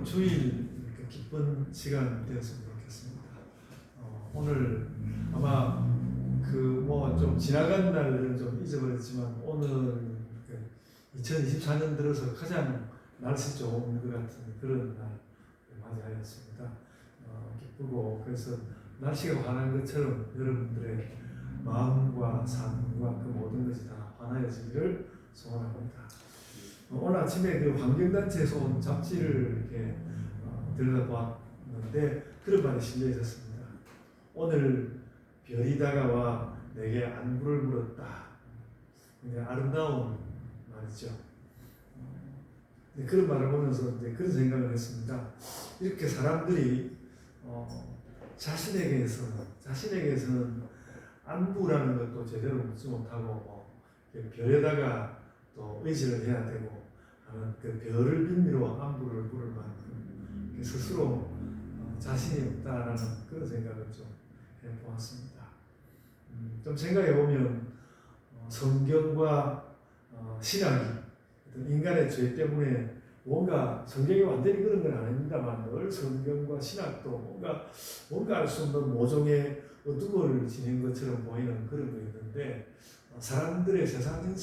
오늘 주일 이렇게 기쁜 시간 되었으면 좋겠습니다. 오늘 아마 그 뭐 좀 지나간 날은 좀 잊어버렸지만 오늘 2024년 들어서 가장 날씨 좋은 것 같은 그런 날 맞이하였습니다. 기쁘고 그래서 날씨가 환한 것처럼 여러분들의 마음과 삶과 그 모든 것이 다 환하여지기를 소원합니다. 오늘 아침에 그 환경단체에서 온 잡지를 이렇게 들여다보았는데 그런 말이 실려 있었습니다. 오늘 별이 다가와 내게 안부를 물었다. 굉장히 아름다운 말이죠. 그런 말을 보면서 이제 그런 생각을 했습니다. 이렇게 사람들이 자신에게서는 안부라는 것도 제대로 묻지 못하고 별에다가 또 의지를 해야 되고 하는 그 별을 빌미로 안부를 물을 만큼 스스로 자신이 없다라는 그런 생각을 좀 해보았습니다. 좀 생각해 보면 성경과 신학이 인간의 죄 때문에 뭔가 성경이 완전히 그런 건 아닙니다만 늘 성경과 신학도 뭔가 알 수 없는 모종의 어둠을 지닌 것처럼 보이는 그런 거 있는데 사람들의 세상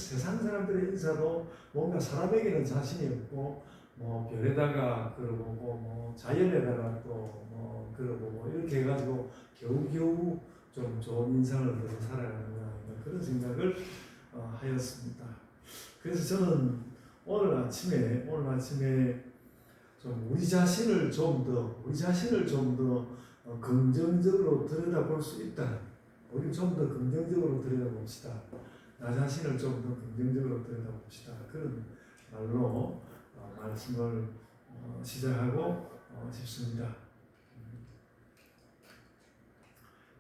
사람들의 인사도 뭔가 사람에게는 자신이 없고 뭐 별에다가 그러고 뭐 자연에다가 또 뭐 그러고 뭐 이렇게 해가지고 겨우겨우 좀 좋은 인상을 얻어서 살아가는구나 그런 생각을 하였습니다. 그래서 저는 오늘 아침에 좀 우리 자신을 좀 더 긍정적으로 들여다볼 수 있다. 우리 좀 더 긍정적으로 들여다봅시다. 나 자신을 좀 더 긍정적으로 들여다봅시다. 그런 말로 말씀을 시작하고 싶습니다.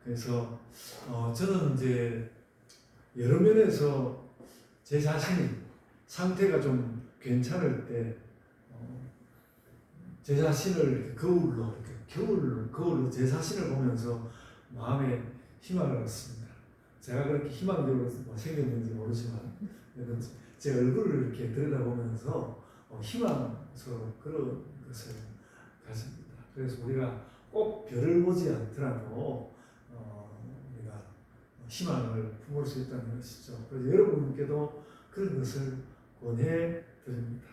그래서 저는 이제 여러 면에서 제 자신이 상태가 좀 괜찮을 때 제 자신을 거울로 제 자신을 보면서 마음에 희망을 얻습니다. 제가 그렇게 희망적으로 생겼는지 모르지만 제 얼굴을 이렇게 들여다보면서 희망스러운 그런 것을 가집니다. 그래서 우리가 꼭 별을 보지 않더라도 우리가 희망을 품을 수 있다는 것이죠. 그래서 여러분께도 그런 것을 권해 드립니다.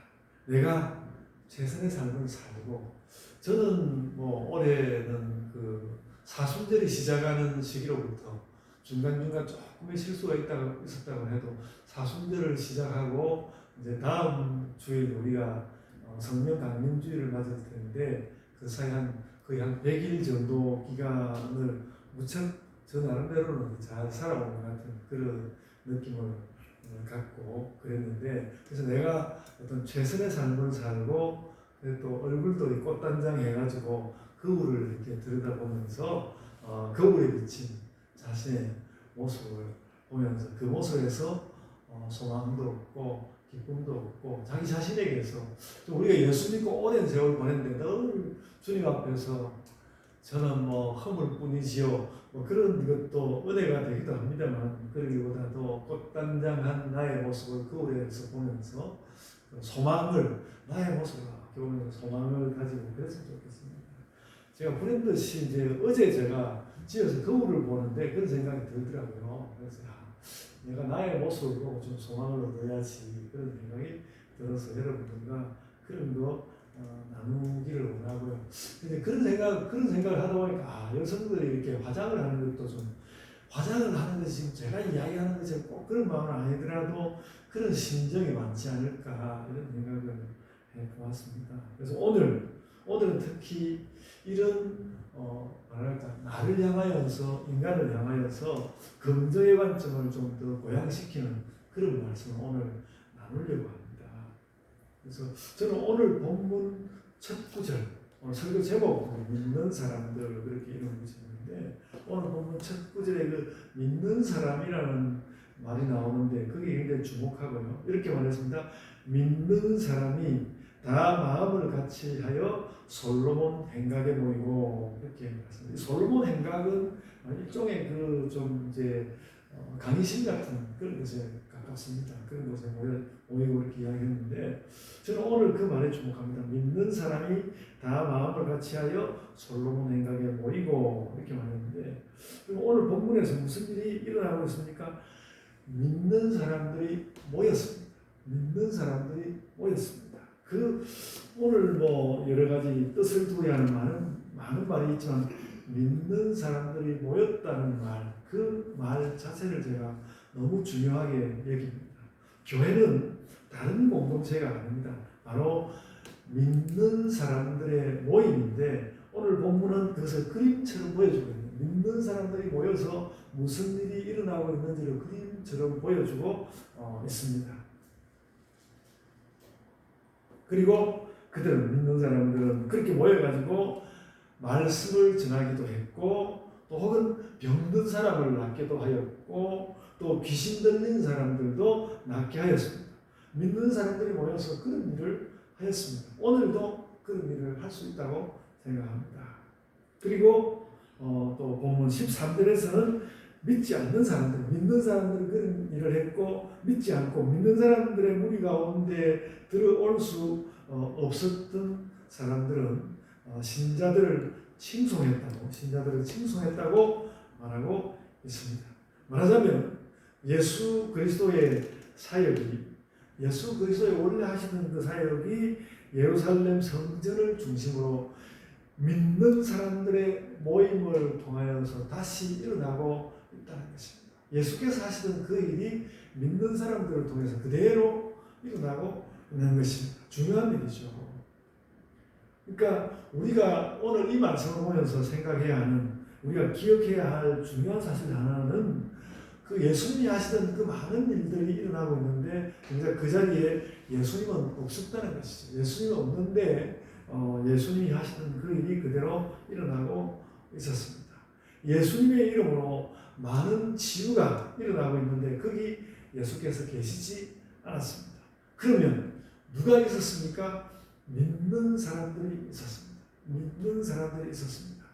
내가 최선의 삶을 살고 저는 뭐 올해는 그 사순절이 시작하는 시기로부터 중간중간 조금의 실수가 있었다고 해도 사순절을 시작하고 이제 다음 주일 우리가 성령 강림주일을 맞을 텐데 그 사이 거의 한 100일 정도 기간을 무척 저 나름대로는 잘 살아온 것 같은 그런 느낌을 갖고 그랬는데 그래서 내가 어떤 최선의 삶을 살고 또 얼굴도 꽃단장 해가지고 거울을 이렇게 들여다보면서 거울에 비친 자신의 모습을 보면서 그 모습에서 소망도 없고 기쁨도 없고 자기 자신에게서 우리가 예수 믿고 오랜 세월 보냈는데 늘 주님 앞에서 저는 뭐 허물 뿐이지요 뭐 그런 것도 은혜가 되기도 합니다만 그러기보다도 꽃단장한 나의 모습을 거울에서 보면서 나의 모습을 보면서 소망을 가지고 그랬으면 좋겠습니다. 제가 불현듯이 이제 어제 제가 집에서 거울을 보는데 그런 생각이 들더라고요. 그래서 내가 나의 모습을 보고 좀 소망을 얻어야지 그런 생각이 들어서 여러분들과 그런 거 나누기를 원하고요. 근데 그런 생각을 하다 보니까 여성들이 이렇게 화장을 하는 것도 화장을 하는 것이 지금 제가 이야기하는 것이 꼭 그런 마음은 아니더라도 그런 심정이 많지 않을까 이런 생각을 해보았습니다. 그래서 오늘은 특히 이런 나를 향하여서 인간을 향하여서 긍정의 관점을 좀 더 고양시키는 그런 말씀을 오늘 나누려고 합니다. 그래서 저는 오늘 본문 첫 구절 오늘 설교 제목 믿는 사람들 그렇게 이름 붙였는데 오늘 본문 첫 구절에 그 믿는 사람이라는 말이 나오는데 거기에 굉장히 주목하고요. 이렇게 말했습니다. 믿는 사람이 다 마음을 같이 하여 솔로몬 행각에 모이고 이렇게 말했습니다. 솔로몬 행각은 일종의 그 좀 이제 강의실 같은 그런 것에 가깝습니다. 같습니다. 그런 곳에 모이고 이렇게 이야기했는데 저는 오늘 그 말에 주목합니다. 믿는 사람이 다 마음을 같이하여 솔로몬 행각에 모이고 이렇게 말했는데 오늘 본문에서 무슨 일이 일어나고 있습니까? 믿는 사람들이 모였습니다. 믿는 사람들이 모였습니다. 오늘 뭐 여러 가지 뜻을 두야하는 많은 말이 있지만 믿는 사람들이 모였다는 말, 그 말 자체를 제가 너무 중요하게 여깁니다. 교회는 다른 공동체가 아닙니다. 바로 믿는 사람들의 모임인데 오늘 본문은 그것을 그림처럼 보여주고 있는 믿는 사람들이 모여서 무슨 일이 일어나고 있는지를 그림처럼 보여주고 있습니다. 그리고 믿는 사람들은 그렇게 모여가지고 말씀을 전하기도 했고 또 혹은 병든 사람을 낫기도 하였고 또 귀신 들린 사람들도 낫게 하였습니다. 믿는 사람들이 모여서 그런 일을 하였습니다. 오늘도 그런 일을 할 수 있다고 생각합니다. 그리고 또 본문 13절에서는 믿지 않는 사람들, 믿는 사람들은 그런 일을 했고 믿지 않고 믿는 사람들의 무리 가운데 들어올 수 없었던 사람들은 신자들을 칭송했다고 말하고 있습니다. 말하자면 예수 그리스도의 사역이 예수 그리스도의 원래 하시는 그 사역이 예루살렘 성전을 중심으로 믿는 사람들의 모임을 통하여서 다시 일어나고 있다는 것입니다. 예수께서 하시던 그 일이 믿는 사람들을 통해서 그대로 일어나고 있는 것입니다. 중요한 일이죠. 그러니까 우리가 오늘 이 말씀을 보면서 생각해야 하는 우리가 기억해야 할 중요한 사실 하나는 그 예수님이 하시던 그 많은 일들이 일어나고 있는데 그 자리에 예수님은 없었다는 것이죠. 예수님은 없는데 예수님이 하시던 그 일이 그대로 일어나고 있었습니다. 예수님의 이름으로 많은 치유가 일어나고 있는데 거기 예수께서 계시지 않았습니다. 그러면 누가 있었습니까? 믿는 사람들이 있었습니다. 믿는 사람들이 있었습니다.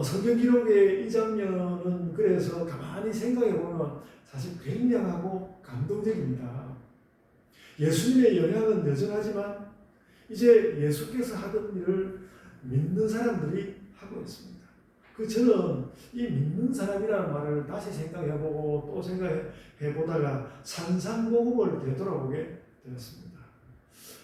성경 기록의 이 장면은 그래서 가만히 생각해 보면 사실 굉장하고 감동적입니다. 예수님의 영향은 여전하지만 이제 예수께서 하던 일을 믿는 사람들이 하고 있습니다. 저는 이 믿는 사람이라는 말을 다시 생각해보고 또 생각해보다가 산상복음을 되돌아보게 되었습니다.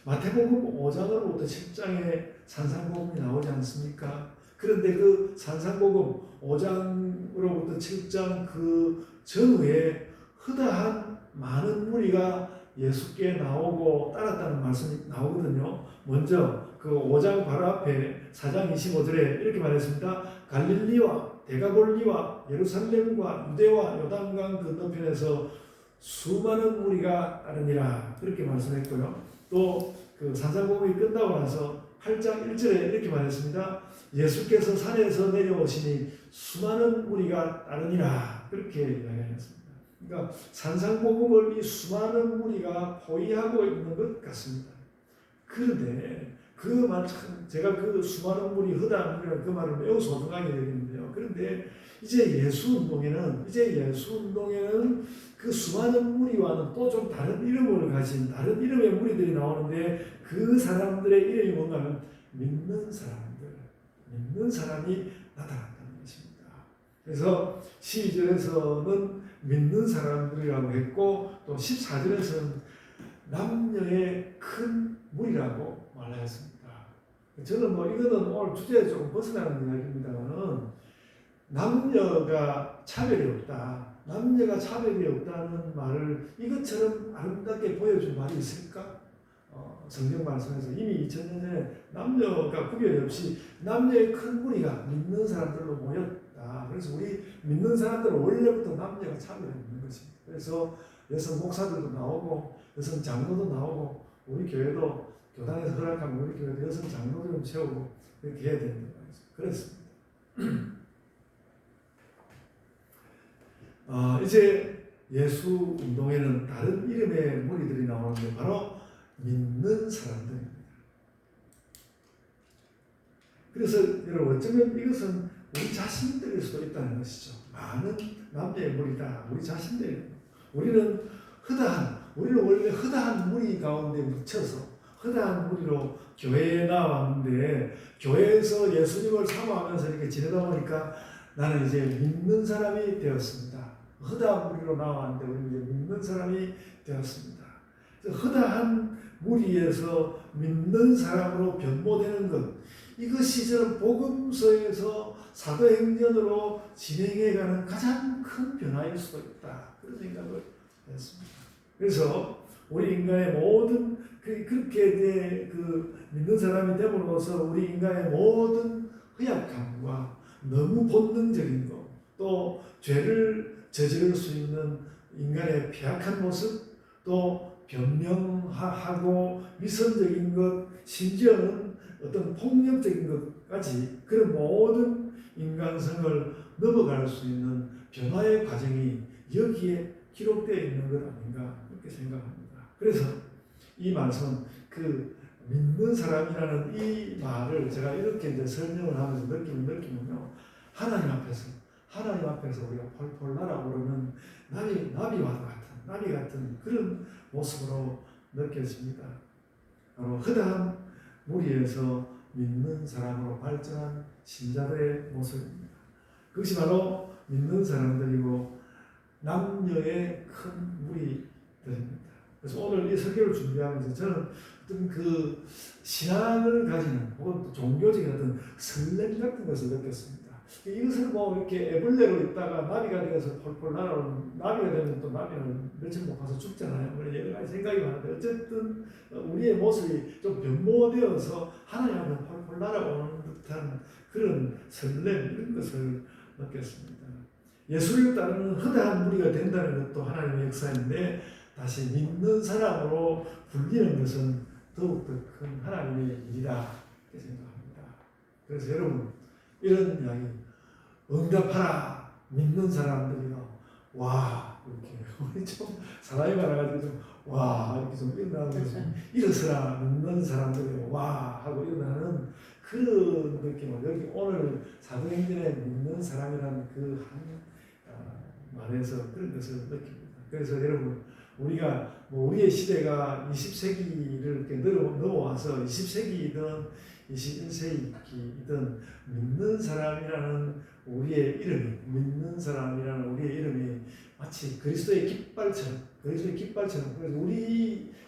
마태복음 5장으로부터 10장에 산상복음이 나오지 않습니까? 그런데 그 산상복음 5장으로부터 7장 그 전후에 허다한 많은 무리가 예수께 나오고 따랐다는 말씀이 나오거든요. 먼저 그 5장 바로 앞에 4장 25절에 이렇게 말했습니다. 갈릴리와 데가볼리와 예루살렘과 유대와 요단강 건너편에서 수많은 무리가 따르니라 그렇게 말씀했고요. 또 그 산상복음이 끝나고 나서 8장 1절에 이렇게 말했습니다. 예수께서 산에서 내려오시니 수많은 무리가 따르니라 그렇게 이야기했습니다. 그러니까 산상복음을 이 수많은 무리가 포위하고 있는 것 같습니다. 그런데 그 말 참 제가 그 수많은 무리 허다한 무리라는 그 말을 매우 소중하게 여기는데요. 그런데 이제 예수 운동에는 그 수많은 무리와는 또 좀 다른 이름을 가진 다른 이름의 무리들이 나오는데 그 사람들의 이름이 뭔가 하면 믿는 사람이 나타났다는 것입니다. 그래서 12절에서는 믿는 사람들이라고 했고 또 14절에서는 남녀의 큰 무리라고 말하였습니다. 저는 이거는 오늘 주제에 조금 벗어나는 이야기입니다만은 남녀가 차별이 없다. 남녀가 차별이 없다는 말을 이것처럼 아름답게 보여준 말이 있을까? 성경 말씀에서 이미 2000년 전에 남녀가 구별이 없이 남녀의 큰 무리가 믿는 사람들로 모였다. 그래서 우리 믿는 사람들은 원래부터 남녀가 차별이 없는 것입니다. 그래서 여성 목사들도 나오고 여성 장로도 나오고 우리 교회도 교단에서 허락하면 우리 교회도 여성 장로를 좀 채우고 그렇게 해야 된다. 그랬습니다. 이제 예수 운동에는 다른 이름의 무리들이 나오는데 바로 믿는 사람들입니다. 그래서 여러분 어쩌면 이것은 우리 자신들일 수도 있다는 것이죠. 많은 남녀의 무리다. 우리 자신들. 우리는 우리는 원래 허다한 무리 가운데 묻혀서 허다한 무리로 교회에 나왔는데 교회에서 예수님을 사모하면서 이렇게 지내다 보니까 나는 이제 믿는 사람이 되었습니다. 허다한 무리로 나왔는데 우리는 이제 믿는 사람이 되었습니다. 허다한 무리에서 믿는 사람으로 변모되는 것, 이것이 저는 복음서에서 사도행전으로 진행해가는 가장 큰 변화일 수도 있다. 그런 생각을 했습니다. 그래서 우리 인간의 모든 그렇게 이제 믿는 사람이 됨으로써 우리 인간의 모든 허약함과 너무 본능적인 것, 또 죄를 저지를 수 있는 인간의 폐악한 모습, 또 변명하고 위선적인 것, 심지어는 어떤 폭력적인 것까지 그런 모든 인간성을 넘어갈 수 있는 변화의 과정이 여기에 기록되어 있는 것 아닌가 그렇게 생각합니다. 그래서 이 말씀, 믿는 사람이라는 이 말을 제가 이렇게 이제 설명을 하면서 느끼면요, 하나님 앞에서 우리가 펄펄 날아오르는 나비 같은 그런 모습으로 느껴집니다. 바로 허다한 무리에서 믿는 사람으로 발전한 신자들의 모습입니다. 그것이 바로 믿는 사람들이고 남녀의 큰 무리들입니다. 그래서 오늘 이 설교를 준비하면서 저는 어떤 신앙을 가지는 혹은 종교적인 어떤 설렘 같은 것을 느꼈습니다. 이것을 이렇게 애벌레로 있다가 나비가 되어서 펄펄 날아오는, 나비가 되면 또 나비는 며칠 못 가서 죽잖아요. 여러 가지 생각이 많은데 어쨌든 우리의 모습이 좀 변모되어서 하나님 앞에 펄펄 날아오는 듯한 그런 설렘, 이런 것을 느꼈습니다. 예수를 따르는 허다한 무리가 된다는 것도 하나님의 역사인데 다시 믿는 사람으로 불리는 것은 더욱더 큰 하나님의 일이다 이렇게 생각합니다. 그래서 여러분, 이런 이야기, 응답하라 믿는 사람들이요, 와 이렇게 우리 좀 사람이 많아가지고 좀 와 이렇게 좀 일어나면서 일어서라 믿는 사람들이요 와 하고 일어나는 그런 느낌을 여기 오늘 사도행전에 믿는 사람이라는 말에서 그런 것을 느낍니다. 그래서 여러분, 우리가 우리의 시대가 20세기를 이렇게 넘어와서 20세기이든 21세기이든 믿는 사람이라는 우리의 이름이 마치 그리스도의 깃발처럼 그래서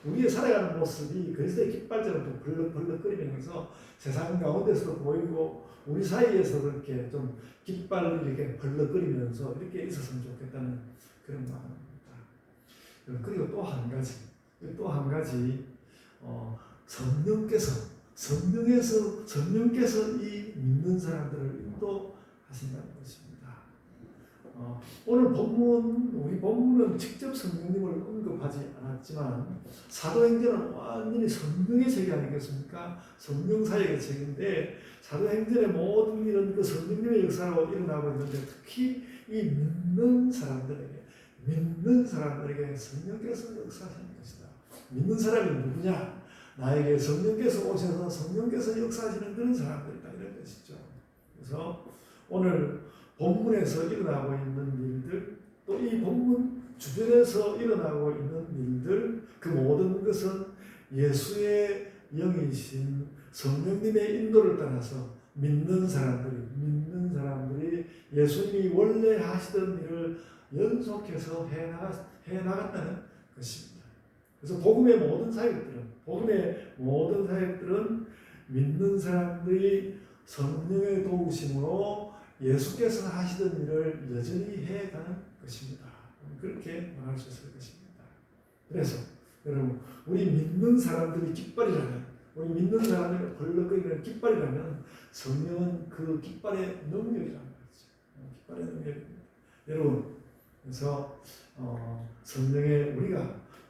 우리의 살아가는 모습이 그리스도의 깃발처럼 또 벌럭벌럭거리면서 세상 가운데서도 보이고 우리 사이에서 이렇게 좀 깃발이 이렇게 벌럭거리면서 이렇게 있었으면 좋겠다는 그런 마음입니다. 그리고 또 한 가지 성령께서 이 믿는 사람들을 인도하신다는 것입니다. 오늘 우리 본문은 직접 성령님을 언급하지 않았지만 사도행전은 완전히 성령의 책이 아니겠습니까? 성령 사역의 책인데 사도행전의 모든 일은 성령님의 역사로 일어나고 있는데 특히 이 믿는 사람들에게 성령께서 역사하시는 것이다. 믿는 사람이 누구냐? 나에게 성령께서 오셔서 성령께서 역사하시는 그런 사람들이다, 이런 것이죠. 그래서 오늘 본문에서 일어나고 있는 일들, 또 이 본문 주변에서 일어나고 있는 일들, 그 모든 것은 예수의 영이신 성령님의 인도를 따라서 믿는 사람들이 예수님이 원래 하시던 일을 연속해서 해나갔다는 것입니다. 그래서 복음의 모든 사역들은 믿는 사람들이 성령의 도우심으로 예수께서 하시던 일을 여전히 해가는 것입니다. 그렇게 말할 수 있을 것입니다. 그래서 여러분, 우리 믿는 사람들이 깃발이라면, 우리 믿는 사람들이 벌럭거리는 깃발이라면 성령은 그 깃발의 능력이라는 거죠. 깃발의 능력입니다. 여러분, 그래서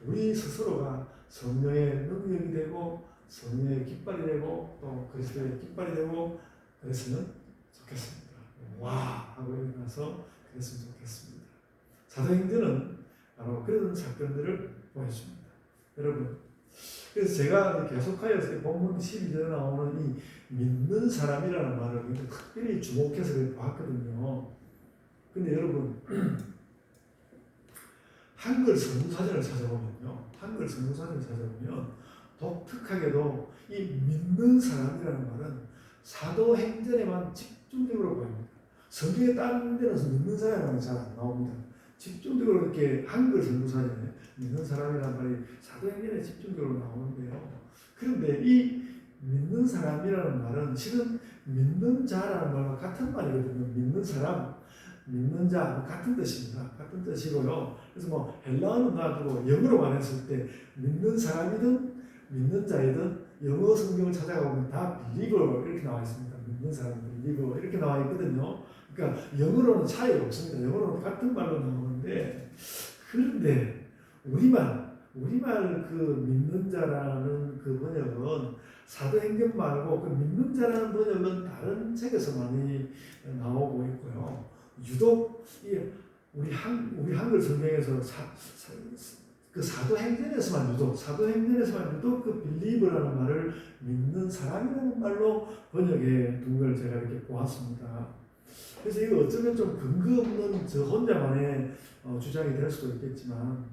우리 스스로가 성령의 능력이 되고 성령의 깃발이 되고 또 그리스도의 깃발이 되고 그랬으면 좋겠습니다. 와 하고 일어나서 그랬으면 좋겠습니다. 사도행전은 바로 그런 사건들을 보여줍니다. 여러분, 그래서 제가 계속하여서 본문 12절에 나오는 이 믿는 사람이라는 말을 특별히 주목해서 봤거든요. 근데 여러분, 한글 성구사전을 찾아보면요. 한글 성구사전을 찾아보면 독특하게도 이 믿는 사람이라는 말은 사도행전에만 집중적으로 보입니다. 성경에 다른 데는 믿는 사람은 잘 안 나옵니다. 집중적으로 이렇게 한글 성구사전에 믿는 사람이라는 말이 사도행전에 집중적으로 나오는데요. 그런데 이 믿는 사람이라는 말은 실은 믿는 자라는 말과 같은 말이거든요. 믿는 사람, 믿는 자 같은 뜻입니다. 같은 뜻이고요. 그래서 뭐 헬라어는 놔두고 영어로 말했을 때 믿는 사람이든 믿는 자이든 영어 성경을 찾아가보면 다 believer 이렇게 나와 있습니다. 믿는 사람, believer 이렇게 나와 있거든요. 그러니까 영어로는 차이가 없습니다. 영어로는 같은 말로 나오는데 그런데 우리말 그 믿는 자라는 그 번역은 사도행전 말고 그 믿는 자라는 번역은 다른 책에서 많이 나오고 있고요. 유독 우리 한글 성경에서 그 사도행전에서만 유독 그 빌리브라는 말을 믿는 사람이라는 말로 번역해 둔 걸 제가 이렇게 보았습니다. 그래서 이거 어쩌면 좀 근거 없는 저 혼자만의 주장이 될 수도 있겠지만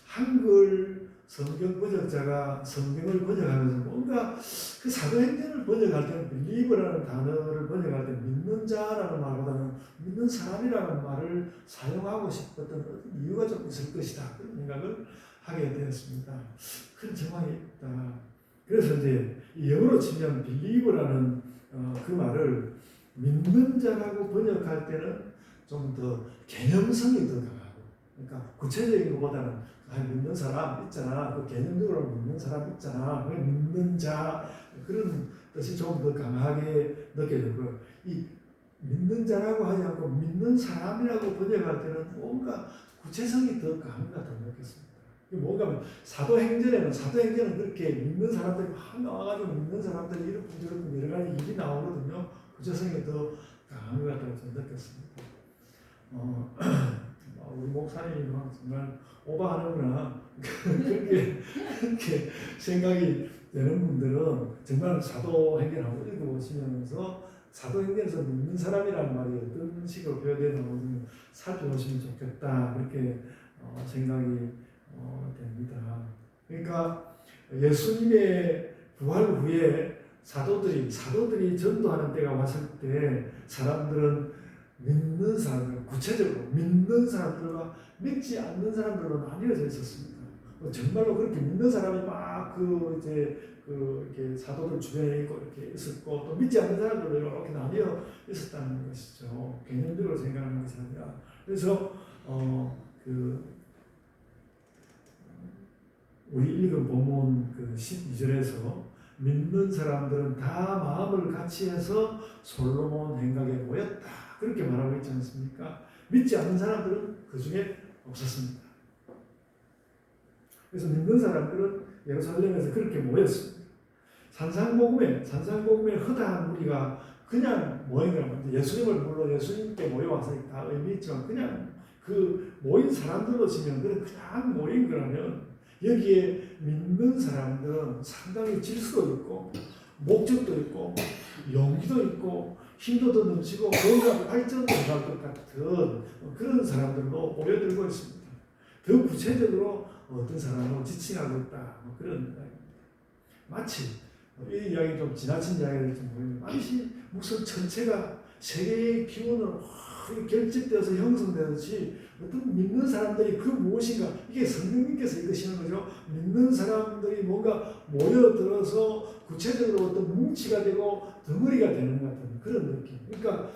한글 성경 번역자가 성경을 번역하면서 뭔가 그 사도행전을 번역할 때는 빌리브라는 단어를 번역할 때 믿는 자라는 말보다는 믿는 사람이라는 말을 사용하고 싶었던 어떤 이유가 좀 있을 것이다 그런 생각을 하게 되었습니다. 그런 정황이 있다. 그래서 이제 영어로 치면 빌리브라는 그 말을 믿는 자라고 번역할 때는 좀 더 개념성이 더 강하고, 그러니까 구체적인 것보다는 믿는 사람 있잖아, 그 개념적으로 믿는 사람 있잖아, 믿는 자 그런 뜻이 좀 더 강하게 느껴지고요. 이 믿는 자라고 하지 않고 믿는 사람이라고 번역할 때는 뭔가 구체성이 더 강한 것 같다고 느꼈습니다. 뭔가 사도행전은 그렇게 믿는 사람들이 막 나와가지고 믿는 사람들이 이렇게 여러 가지 일이 나오거든요. 구체성이 더 강한 것 같다고 저는 느꼈습니다. 우리 목사님이 정말 오버하는구나 그렇게 생각이 되는 분들은 정말 사도행전하고 읽어보시면서 사도행전에서 믿는 사람이라는 말이 어떤 식으로 표현되는지 살펴보시면 좋겠다 그렇게 생각이 됩니다. 그러니까 예수님의 부활 후에 사도들이 전도하는 때가 왔을 때 사람들은 믿는 사람들, 구체적으로 믿는 사람들과 믿지 않는 사람들로 나뉘어져 있었습니다. 정말로 그렇게 믿는 사람이 막 이렇게 사도들 주변에 있고 이렇게 있었고 또 믿지 않는 사람들로 이렇게 나뉘어 있었다는 것이죠. 개념적으로 생각하는 것이 아니라. 그래서 우리 읽은 본문 그 12절에서 믿는 사람들은 다 마음을 같이 해서 솔로몬 행각에 모였다. 그렇게 말하고 있지 않습니까? 믿지 않는 사람들은 그 중에 없었습니다. 그래서 믿는 사람들은 예루살렘에서 그렇게 모였습니다. 산상복음에 허다한 무리가 그냥 모인 거랍니다. 예수님을 불러 예수님께 모여와서 다 의미 있지만 그냥 그 모인 사람들로 치면 그냥 모인 거라면 여기에 믿는 사람들은 상당히 질서도 있고 목적도 있고 용기도 있고 힘도 더 넘치고 뭔가 발전도 할 것 같은 그런 사람들로 보여들고 있습니다. 더 구체적으로 어떤 사람은 지칭하고 있다 그런 이야기입니다. 마치 이 이야기 좀 지나친 이야기를 좀 보이면 마치 무슨 전체가 세계의 기운으로 결집되어서 형성되듯이 어떤 믿는 사람들이 그 무엇인가 이게 성령님께서 이끄시는 거죠. 믿는 사람들이 뭔가 모여들어서 구체적으로 어떤 뭉치가 되고 덩어리가 되는 것 같은 그런 느낌. 그러니까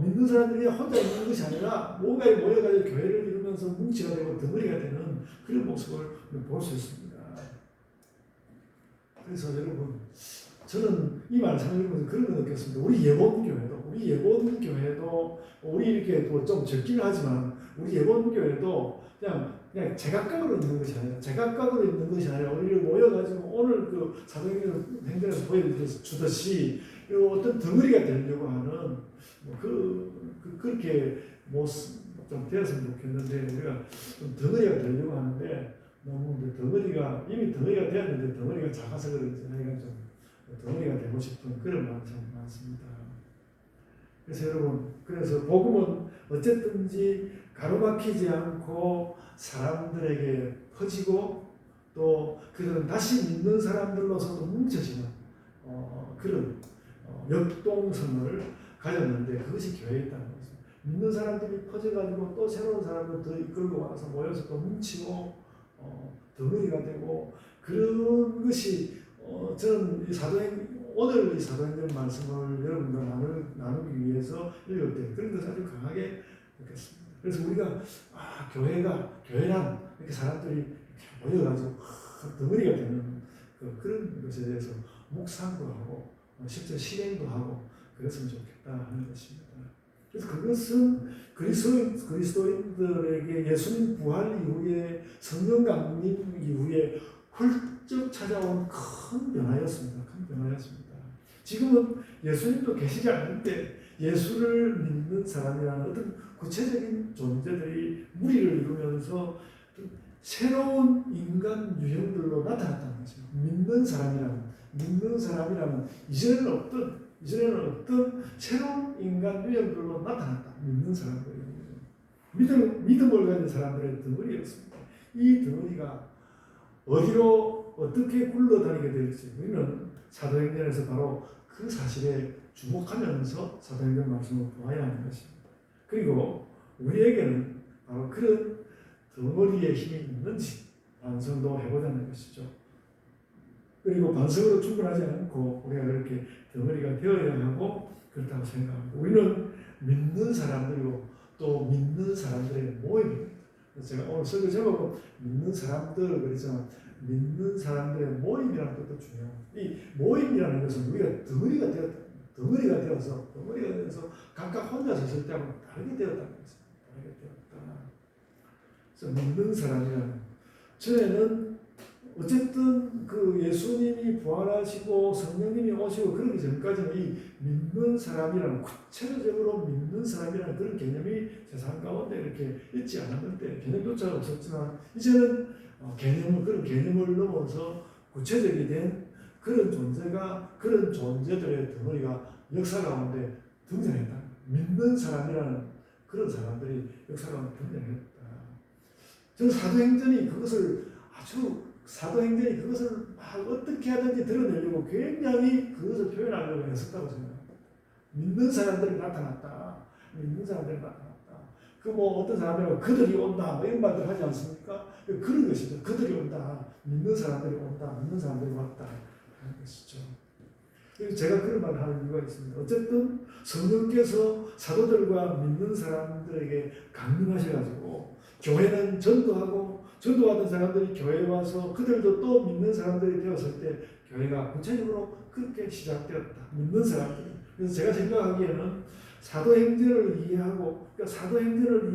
믿는 사람들이 혼자 있는 것이 아니라 뭔가에 모여가지고 교회를 이루면서 뭉치가 되고 덩어리가 되는 그런 모습을 볼 수 있습니다. 그래서 여러분 저는 이 말을 참여하면서 그런 거 느꼈습니다. 우리 예본교회도 우리 이렇게 좀 적긴 하지만 우리 예본교회도 그냥 제각각으로 있는 것이 아니라 우리를 모여가지고 오늘 그 사도행전에서 보여주듯이 어떤 덩어리가 되려고 하는 그렇게 모습 좀 되었으면 좋겠는데 우리가 좀 덩어리가 되려고 하는데 너무 이미 덩어리가 되었는데 덩어리가 작아서 그런지 하여간 좀 덩어리가 되고 싶은 그런 마음이 참 많습니다. 그래서 여러분, 그래서 복음은 어쨌든지 가로막히지 않고 사람들에게 퍼지고 또 그들은 다시 믿는 사람들로서도 뭉쳐지는 그런 역동성을 가졌는데 그것이 교회에 있다는 거죠. 믿는 사람들이 퍼져가지고 또 새로운 사람들 더 이끌고 와서 모여서 또 뭉치고 덩어리가 되고 그런 것이 저는 오늘 이 사도행전 말씀을 여러분과 나누기 위해서 읽을 때 그런 것을 아주 강하게 느꼈습니다. 그래서 우리가 교회란 이렇게 사람들이 이렇게 모여가지고 덩어리가 되는 그런 것에 대해서 묵상도 하고 실제 실행도 하고 그랬으면 좋겠다 하는 것입니다. 그래서 그것은 그리스도인들에게 예수님 부활 이후에 성령 강림 이후에 훌쩍 찾아온 큰 변화였습니다. 큰 변화였습니다. 지금은 예수님도 계시지 않는데 예수를 믿는 사람이라는 어떤 구체적인 존재들이 무리를 이루면서 새로운 인간 유형들로 나타났다는 거죠. 믿는 사람이라는 이전에는 어떤 새로운 인간 유형들로 나타났다. 믿는 사람들이 믿음을 가진 사람들의 덩어리였습니다. 이 덩어리가 어디로 어떻게 굴러다니게 될지 우리는 사도행전에서 바로 그 사실에 주목하면서 사도행전 말씀을 보아야 하는 것입니다. 그리고 우리에게는 바로 그런 덩어리의 힘이 있는지 반성도 해보자는 것이죠. 그리고 반성으로 충분하지 않고 우리가 그렇게 덩어리가 되어야 하고 그렇다고 생각합니다. 우리는 믿는 사람들이고 또 믿는 사람들의 모임입니다. 제가 오늘 설교 제목은 믿는 사람들 그랬지만 믿는 사람들의 모임이라는 것도 중요합니다. 이 모임이라는 것은 우리가 덩어리가 되어서 각각 혼자 섰을 때하고 다르게 되었다는 것입니다. 다르게 되었다. 그래서 믿는 사람이라는 전에는 어쨌든 그 예수님이 부활하시고 성령님이 오시고 그러기 전까지는 이 믿는 사람이라는 구체적으로 믿는 사람이라는 그런 개념이 세상 가운데 이렇게 있지 않았는데 개념조차 없었지만 이제는 그런 개념을 넘어서 구체적이 된 그런 존재들의 덩어리가 역사 가운데 등장했다. 믿는 사람이라는 그런 사람들이 역사 가운데 등장했다. 저는 사도행전이 그것을 막 어떻게 하든지 드러내려고 굉장히 그것을 표현하려고 했었다고 생각합니다. 믿는 사람들이 나타났다. 어떤 사람들은 그들이 온다. 이런 말들 하지 않습니까? 그런 것이죠. 그들이 온다. 믿는 사람들이 온다. 믿는 사람들이 왔다. 하는 것이죠. 그래서 제가 그런 말을 하는 이유가 있습니다. 어쨌든 성령께서 사도들과 믿는 사람들에게 강림하셔가지고 교회는 전도하던 사람들이 교회에 와서 그들도 또 믿는 사람들이 되었을 때 교회가 구체적으로 그렇게 시작되었다. 믿는 사람들이. 그래서 제가 생각하기에는 사도행전을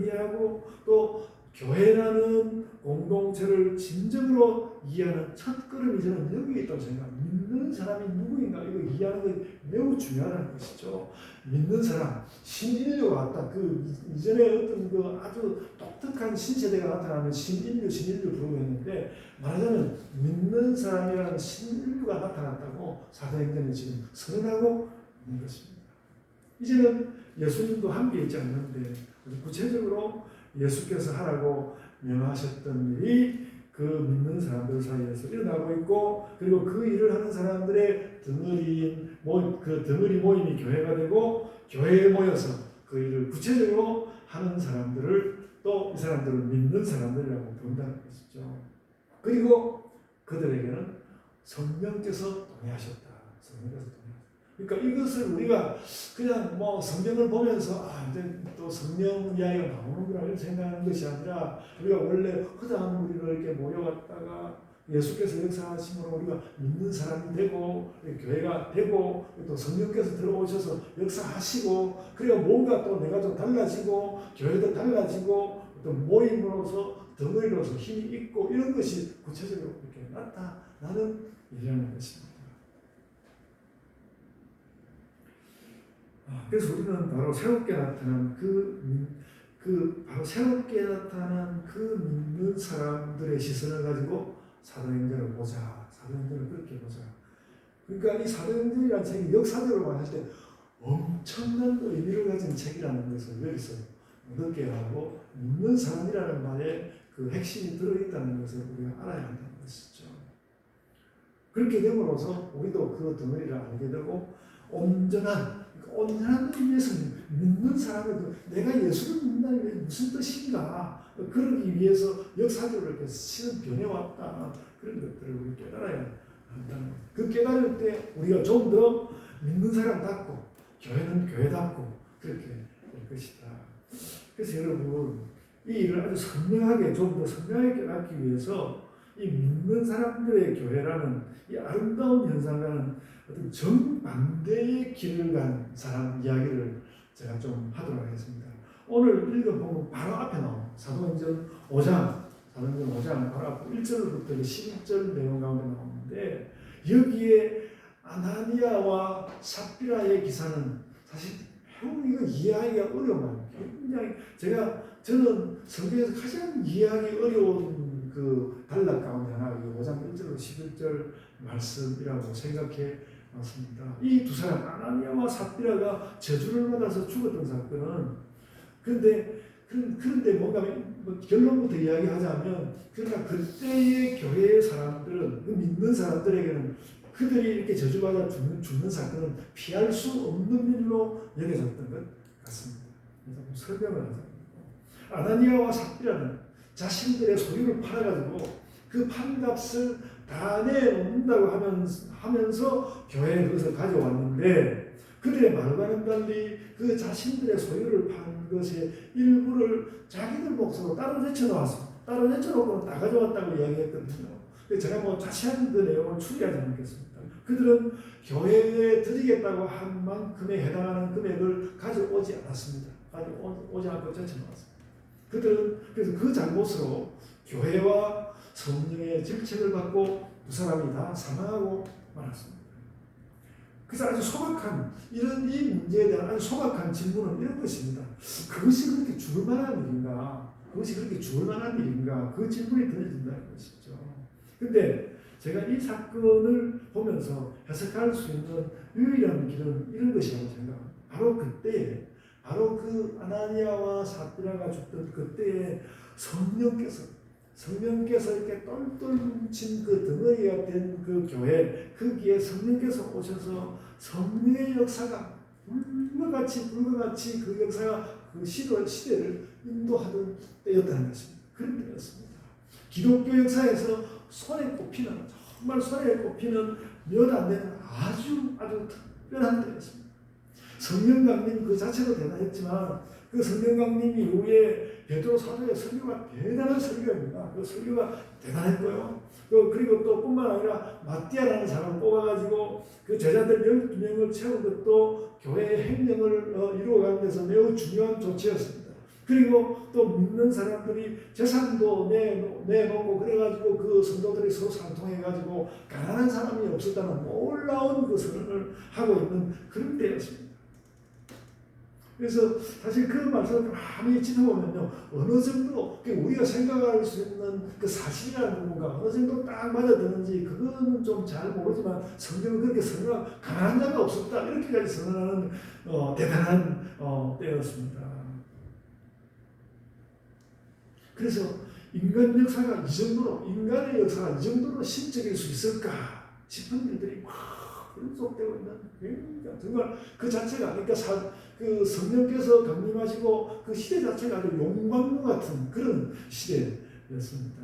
이해하고 또 교회라는 공동체를 진정으로 이해하는 첫 걸음이 저는 여기에 있다고 생각합니다. 믿는 사람이 누구인가 이거 이해하는 것이 매우 중요하다는 것이죠. 믿는 사람, 신인류가 왔다. 그 이전에 어떤 그 아주 독특한 신세대가 나타나면 신인류 부르고 있는데 말하자면 믿는 사람이라는 신인류가 나타났다고 사도행전에 지금 선언하고 있는 것입니다. 이제는 예수님도 함께 있지 않는데 구체적으로 예수께서 하라고 명하셨던 일이 그 믿는 사람들 사이에서 일어나고 있고 그리고 그 일을 하는 사람들의 덩어리 모임이 교회가 되고 교회에 모여서 그 일을 구체적으로 하는 사람들을 또 이 사람들을 믿는 사람들이라고 부른다는 것이죠. 그리고 그들에게는 성령께서 동의하셨다. 그러니까 이것을 우리가 그냥 성경을 보면서 이제 또 성령 이야기가 나오는구나 이렇게 생각하는 것이 아니라 우리가 원래 허다한 우리를 이렇게 모여왔다가 예수께서 역사하심으로 우리가 믿는 사람이 되고 교회가 되고 또 성령께서 들어오셔서 역사하시고 그리고 뭔가 또 내가 좀 달라지고 교회도 달라지고 또 모임으로서 덩어리로서 힘이 있고 이런 것이 구체적으로 이렇게 나타나는 일이라는 것입니다. 그래서 우리는 바로 새롭게 나타난 그 믿는 사람들의 시선을 가지고 사도행전을 보자. 사도행전을 그렇게 보자. 그러니까 이 사도행전이라는 책이 역사적으로 봤을 때 엄청난 의미를 가진 책이라는 것을 여기서 느껴야 하고 믿는 사람이라는 말에 그 핵심이 들어있다는 것을 우리가 알아야 한다는 것이죠. 그렇게 됨으로써 우리도 그 덩어리를 알게 되고 온전한 의미에서 믿는 사람의 내가 예수를 믿는다는 게 무슨 뜻인가 그러기 위해서 역사적으로 이렇게 시는 변해왔다 그런 것들을 우리 깨달아야 한다는 그 깨달을 때 우리가 좀 더 믿는 사람답고 교회는 교회답고 그렇게 될 것이다. 그래서 여러분 이 일을 아주 선명하게 좀 더 선명하게 깨닫기 위해서 이 믿는 사람들의 교회라는 이 아름다운 현상과는 어떤 정반대의 길을 간 사람 이야기를 제가 좀 하도록 하겠습니다. 오늘 읽어보면 바로 앞에 나온 사도행전 5장 바로 앞에 1절부터 11절 내용 가운데 나오는데 여기에 아나니아와 삽비라의 기사는 사실 매우 이거 이해하기가 어려워요. 굉장히 저는 성경에서 가장 이해하기 어려운 그 단락 가운데 하나가 5장 1절로 11절 말씀이라고 생각해 왔습니다. 이 두 사람 아나니아와 삽비라가 저주를 받아서 죽었던 사건은 그런데 뭔가 결론부터 이야기하자면 그러나 그때의 교회의 사람들은 그 믿는 사람들에게는 그들이 이렇게 저주받아 죽는 사건은 피할 수 없는 일로 여겨졌던 것 같습니다. 그래서 설명을 하자면 아나니아와 삽비라는 자신들의 소유를 팔아가지고 그 판값을 다 내놓는다고 하면서 교회에 그것을 가져왔는데 그들의 말과는 달리 그 자신들의 소유를 판 것의 일부를 자기들 몫으로 따로 제쳐놓았습니다. 따로 제쳐놓고 다 가져왔다고 이야기했거든요. 제가 자세한 그 내용을 추리하지 않겠습니다. 그들은 교회에 드리겠다고 한 만큼에 해당하는 금액을 가져오지 않았습니다. 가져오지 않고 제쳐놓았습니다. 그들은 그래서 그 잘못으로 교회와 성령의 질책을 받고 두 사람이 다 사망하고 말았습니다. 그래서 아주 소박한 이런 이 문제에 대한 아주 소박한 질문은 이런 것입니다. 그것이 그렇게 죽을 만한 일인가? 그것이 그렇게 죽을 만한 일인가? 그 질문이 던져진다는 것이죠. 근데 제가 이 사건을 보면서 해석할 수 있는 유일한 길은 이런 것이라고 생각합니다. 바로 그때에 바로 그 아나니아와 삽비라가 죽던 그때에 성령께서 이렇게 똘똘 뭉친 그 덩어리가 된 그 교회 거기에 성령께서 오셔서 성령의 역사가 불과같이 그 역사가 그 시대를 인도하던 때였다는 것입니다. 그런 때였습니다. 기독교 역사에서 정말 손에 꼽히는 몇 안 되는 아주 특별한 때였습니다. 성령 강림 그 자체도 대단했지만 그 성령 강림 이후에 베드로 사도의 설교가 대단한 설교입니다. 그 설교가 대단했고요. 그리고 또 뿐만 아니라 마띠아라는 사람을 뽑아가지고 그 제자들 12명을 채운 것도 교회의 행령을 이루어가는 데서 매우 중요한 조치였습니다. 그리고 또 믿는 사람들이 재산도 내놓고 그래가지고 그 성도들이 서로 상통해가지고 가난한 사람이 없었다는 놀라운 그 선언을 하고 있는 그런 때였습니다. 그래서 사실 그 말씀을 많이 짚어보면요, 어느 정도 우리가 생각할 수 있는 그 사실이라는 부분과 어느 정도 딱 맞아드는지 그거는 좀 잘 모르지만 성경은 그렇게 강한 자가 없었다 이렇게까지 선언하는 대단한 때였습니다. 그래서 인간의 역사가 이 정도로 신적일 수 있을까 싶은 일들이 막 분석되고 있는 정말 그 자체가 그 성령께서 강림하시고 그 시대 자체가 아주 용광로 같은 그런 시대였습니다.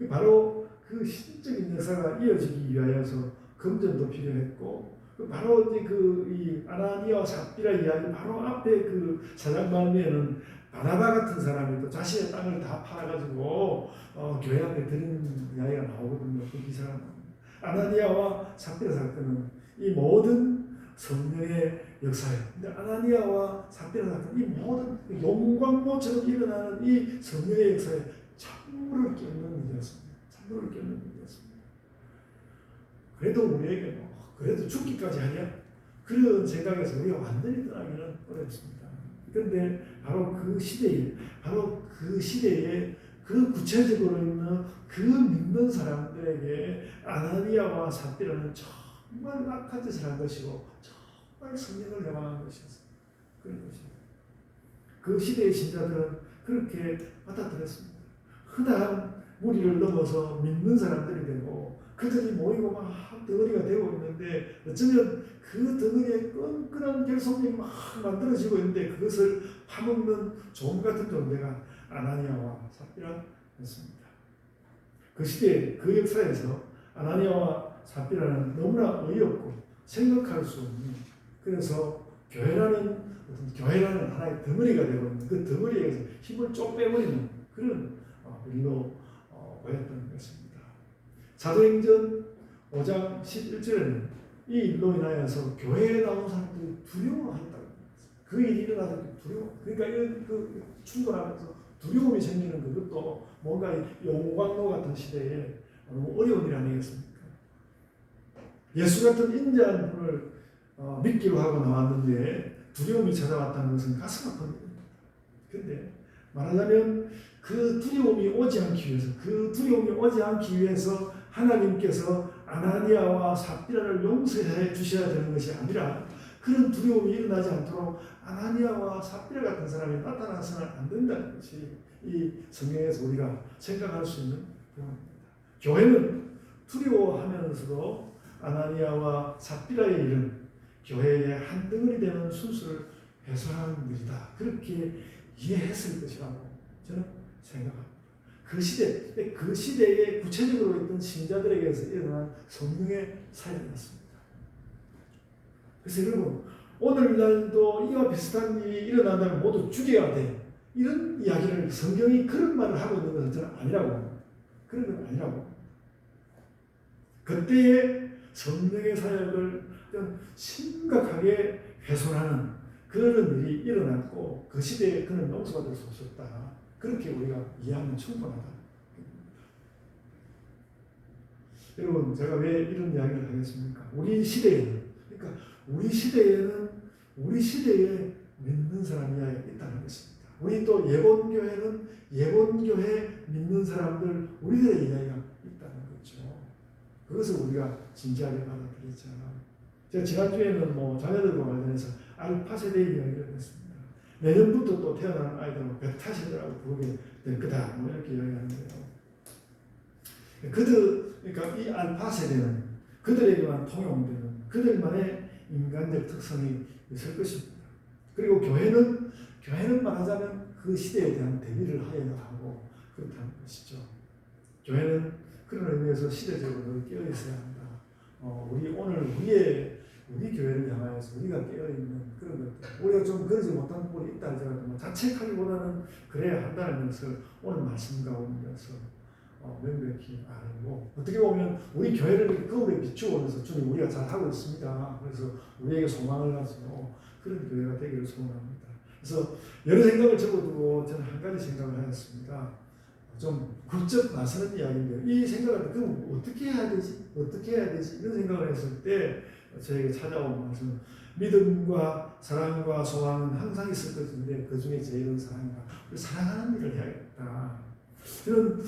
바로 그 신적인 역사가 이어지기 위하여서 금전도 필요했고 바로 이제 이 아나니아와 삽비라 이야기 바로 앞에 그 사장 말미에는 바나바 같은 사람이 또 자신의 땅을 다 팔아가지고 교회 앞에 드리는 이야기가 나오거든요. 그 기사가 아나니아와 삽비라 사건은 이 모든 성령의 역사예요. 근데 아나니아와 삽비라 사건 이 모든 용광로처럼 일어나는 이 성령의 역사에 찬물을 끼얹는 일이었습니다. 그래도 우리에게 그래도 죽기까지 하냐? 그런 생각에서 우리가 완전히 떠나기는 어렵습니다. 그런데 바로 그 시대에 그 구체적으로 있는 그 믿는 사람들에게 아나니아와 삽비라는 정말 악한 짓을 한 것이고 정말 성령을 열망한 것이었어요. 그런 것입니다. 그 시대의 신자들은 그렇게 받아들였습니다. 흔한 무리를 넘어서 믿는 사람들이 되고 그들이 모이고 막 덩어리가 되고 있는데 어쩌면 그 덩어리에 끈끈한 결속력이 막 만들어지고 있는데 그것을 파먹는 종 같은 존재가 아나니아와 삽비라였습니다. 그 시대 그 역사에서 아나니아와 삽비라는 너무나 어이없고 생각할 수 없는, 그래서 교회라는 하나의 덩어리가 되고 있는 그 덩어리에서 힘을 쭉 빼버리는 그런 일로 보였던 것입니다. 사도행전 5장 11절에는 이 일로 인하여서 교회에 나온 사람들이 두려워한다고. 그 일이 일어나서 두려워. 그러니까 이런 그 충돌하면서 두려움이 생기는 그것도 뭔가 용광로 같은 시대에 너무 어려운 일 아니겠습니까? 예수 같은 인자한 분을 믿기로 하고 나왔는데 두려움이 찾아왔다는 것은 가슴 아픈 일입니다. 그런데 말하자면 그 두려움이 오지 않기 위해서 하나님께서 아나니아와 삽비라를 용서해 주셔야 되는 것이 아니라 그런 두려움이 일어나지 않도록 아나니아와 삽비라 같은 사람이 나타나서는 안 된다는 것이 이 성경에서 우리가 생각할 수 있는 부분입니다. 교회는 두려워하면서도 아나니아와 삽비라의 일은 교회의 한 덩어리 되는 순수를 훼손하는 일이다. 그렇게 이해했을 것이라고 저는 생각합니다. 그 시대에 구체적으로 있던 신자들에게서 일어난 성령의 사역이었습니다. 그래서 여러분, 오늘날도 이와 비슷한 일이 일어난다면 모두 죽여야 돼. 이런 이야기를 성경이 그런 말을 하고 있는 것은 저는 아니라고. 그런 건 아니라고. 그때의 성령의 사역을 심각하게 훼손하는 그런 일이 일어났고 그 시대에 그는 용서받을 수 없었다. 그렇게 우리가 이해하면 충분하다. 여러분, 제가 왜 이런 이야기를 하겠습니까? 우리 시대에 믿는 사람이 있다는 것입니다. 우리 또 예본교회는 예본교회 믿는 사람들, 우리들의 이야기가 있다는 거죠. 그것을 우리가 진지하게 받아들이잖아요. 제가 지난주에는 자녀들과 관련해서 알파 세대의 이야기를 했습니다. 내년부터 또 태어나는 아이들은 베타 세대라고 부르게 될 거다. 이렇게 이야기하는데요. 그러니까 이 알파 세대는 그들에게만 통용되는 그들만의 인간적 특성이 있을 것입니다. 그리고 교회는 말하자면 그 시대에 대한 대비를 하여야 하고 그렇다는 것이죠. 교회는 그런 의미에서 시대적으로 깨어 있어야 한다. 우리 교회를 향하여서 우리가 깨어있는 그런 것들, 우리가 좀 그러지 못한 부분이 있다 하더라도 자책하기보다는 그래야 한다는 것을 오늘 말씀 가운데서 명백히 알고, 어떻게 보면 우리 교회를 거울에 비추어서 주님 우리가 잘하고 있습니다. 그래서 우리에게 소망을 가지고 그런 교회가 되기를 소원합니다. 그래서 여러 생각을 적어두고 저는 한 가지 생각을 하였습니다. 좀 굴쩍 나서는 이야기인데 이 생각을 그럼 어떻게 해야 되지? 이런 생각을 했을 때 저에게 찾아온 것은 믿음과 사랑과 소망은 항상 있을 것인데 그 중에 제일은 사랑이다. 사랑하는 일을 해야겠다. 저는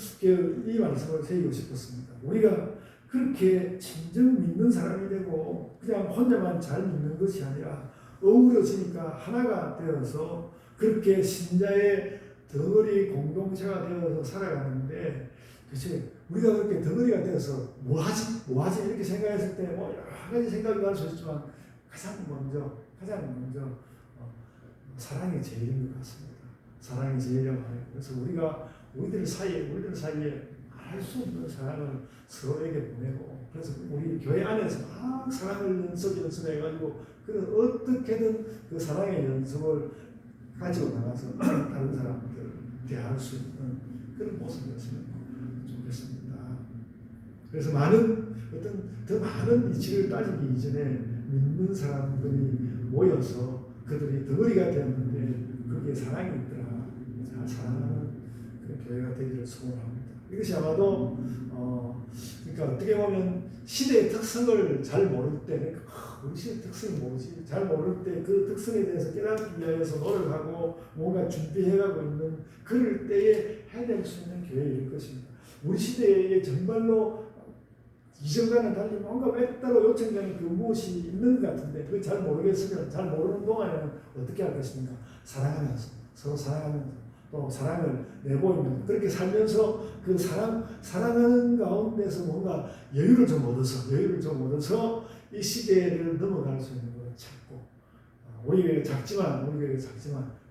이 말씀을 새기고 싶었습니다. 우리가 그렇게 진정 믿는 사람이 되고 그냥 혼자만 잘 믿는 것이 아니라 어우러지니까 하나가 되어서 그렇게 신자의 덩어리 공동체가 되어서 살아가는데, 그치? 우리가 그렇게 덩어리가 되어서 뭐하지 이렇게 생각했을 때 여러 가지 생각이 날 수 있지만 가장 먼저 사랑이 제일인 것 같습니다. 사랑이 제일이라고 해요. 그래서 우리가 우리들 사이에 알 수 없는 사랑을 서로에게 보내고, 그래서 우리 교회 안에서 막 사랑을 연습해가지고 어떻게든 그 사랑의 연습을 가지고 나가서 다른 사람들 대할 수 있는 그런 모습이었으면 좋겠습니다. 그래서 더 많은 이치를 따지기 이전에 믿는 사람들이 모여서 그들이 덩어리가 되었는데 거기에 사랑이 있더라. 사랑하는 그런 교회가 되기를 소원합니다. 이것이 아마도 그러니까 어떻게 보면 시대의 특성을 잘 모를 때 우리 시대의 특성이 뭐지? 잘 모를 때 그 특성에 대해서 깨닫기 위해서 노력하고 뭔가 준비해가고 있는 그럴 때에 해낼 수 있는 교회일 것입니다. 우리 시대에 정말로 이전과는 달리 뭔가 왜 따로 요청되는 그 무엇이 있는 것 같은데 그걸 잘 모르겠으면 잘 모르는 동안에는 어떻게 할 것입니까? 사랑하면서 서로 사랑하면서 또 사랑을 내보이면서 그렇게 살면서 그 사랑하는 가운데서 뭔가 여유를 좀 얻어서 이 시대를 넘어갈 수 있는 걸 찾고 우리 교회가 작지만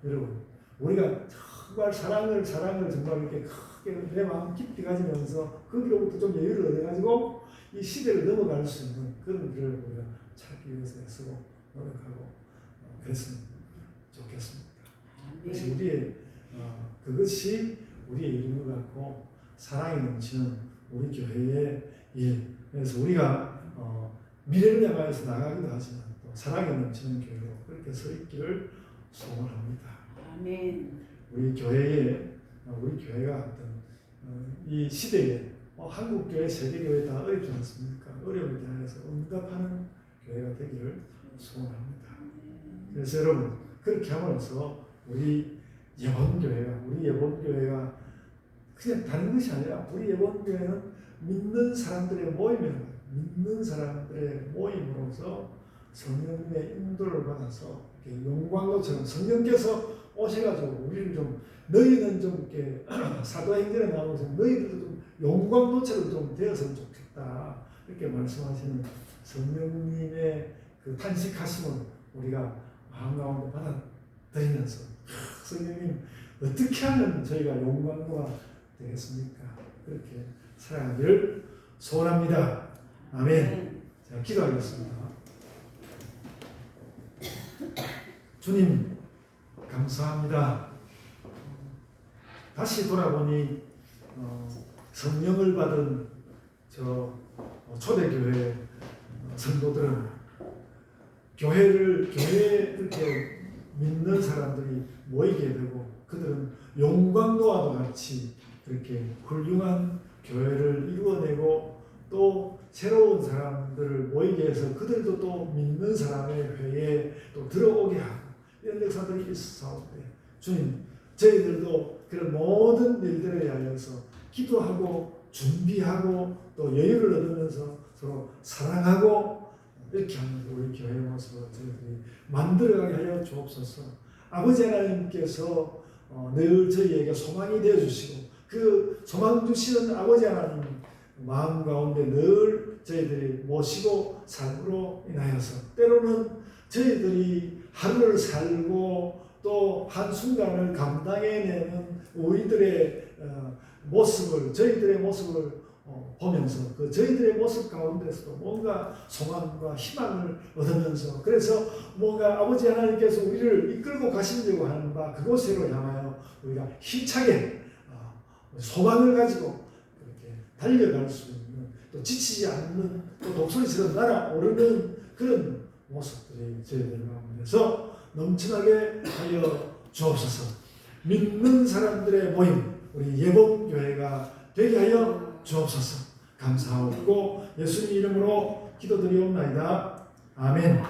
여러분 우리가 정말 사랑을 정말 이렇게 크게 내 마음 깊이 가지면서 거기로부터 좀 여유를 얻어가지고 이 시대를 넘어갈 수 있는 그런 길을 우리가 찾기 위해서 애쓰고 노력하고 그랬으면 좋겠습니다. 그것이 우리의 일인 것 같고 사랑이 넘치는 우리 교회의 일. 그래서 우리가 미래를 향하여서 나가기도 하지만 또 사랑이 넘치는 교회로 그렇게 서 있기를 소원합니다. 아멘. 우리 교회가 어떤 이 시대에 한국 교회, 세계 교회 다 어렵지 않습니까? 어려움에 대해서 응답하는 교회가 되기를 소원합니다. 그래서 여러분 그렇게 함으로써 우리 예본교회가 그냥 다른 것이 아니라 우리 예본교회는 믿는 사람들의 모임으로서 성령님의 인도를 받아서 영광로처럼 성령께서 오셔가지고 우리를 좀 너희는 좀 이렇게 사도행전에 나오면서 너희들도 좀 영광로처럼 좀 되었으면 좋겠다 이렇게 말씀하시는 성령님의 그 탄식하심을 우리가 마음 가운데 받아들이면서 성령님 어떻게 하면 저희가 영광로가 되겠습니까? 그렇게 살아가기를 소원합니다. 아멘. 자, 기도하겠습니다. 주님 감사합니다. 다시 돌아보니 성령을 받은 저 초대교회 성도들은 교회에 그렇게 믿는 사람들이 모이게 되고 그들은 영광로와도 같이 그렇게 훌륭한 교회를 이루어내고 또 새로운 사람들을 모이게 해서 그들도 또 믿는 사람의 회에 또 들어오게 하고 이런 역사들이 있었사오되 주님 저희들도 그런 모든 일들에 대하여서 기도하고 준비하고 또 여유를 얻으면서 서로 사랑하고 이렇게 하면서 우리 교회의 모습을 저희들이 만들어가게 하여 주옵소서. 아버지 하나님께서 늘 저희에게 소망이 되어주시고 그 소망 주시는 아버지 하나님 마음 가운데 늘 저희들이 모시고 삶으로 인하여서 때로는 저희들이 하루를 살고 또 한순간을 감당해내는 우리들의 저희들의 모습을 보면서 그 저희들의 모습 가운데서도 뭔가 소망과 희망을 얻으면서 그래서 뭔가 아버지 하나님께서 우리를 이끌고 가시려고 하는 바 그곳으로 향하여 우리가 힘차게 소망을 가지고 그렇게 달려갈 수 있는 또 지치지 않는 또 독수리처럼 날아오르는 그런 모습들이 저희들 가운데서 넘쳐나게 하여 주옵소서. 믿는 사람들의 모임 우리 예복교회가 되게 하여 주옵소서. 감사하고 예수님 이름으로 기도드리옵나이다. 아멘.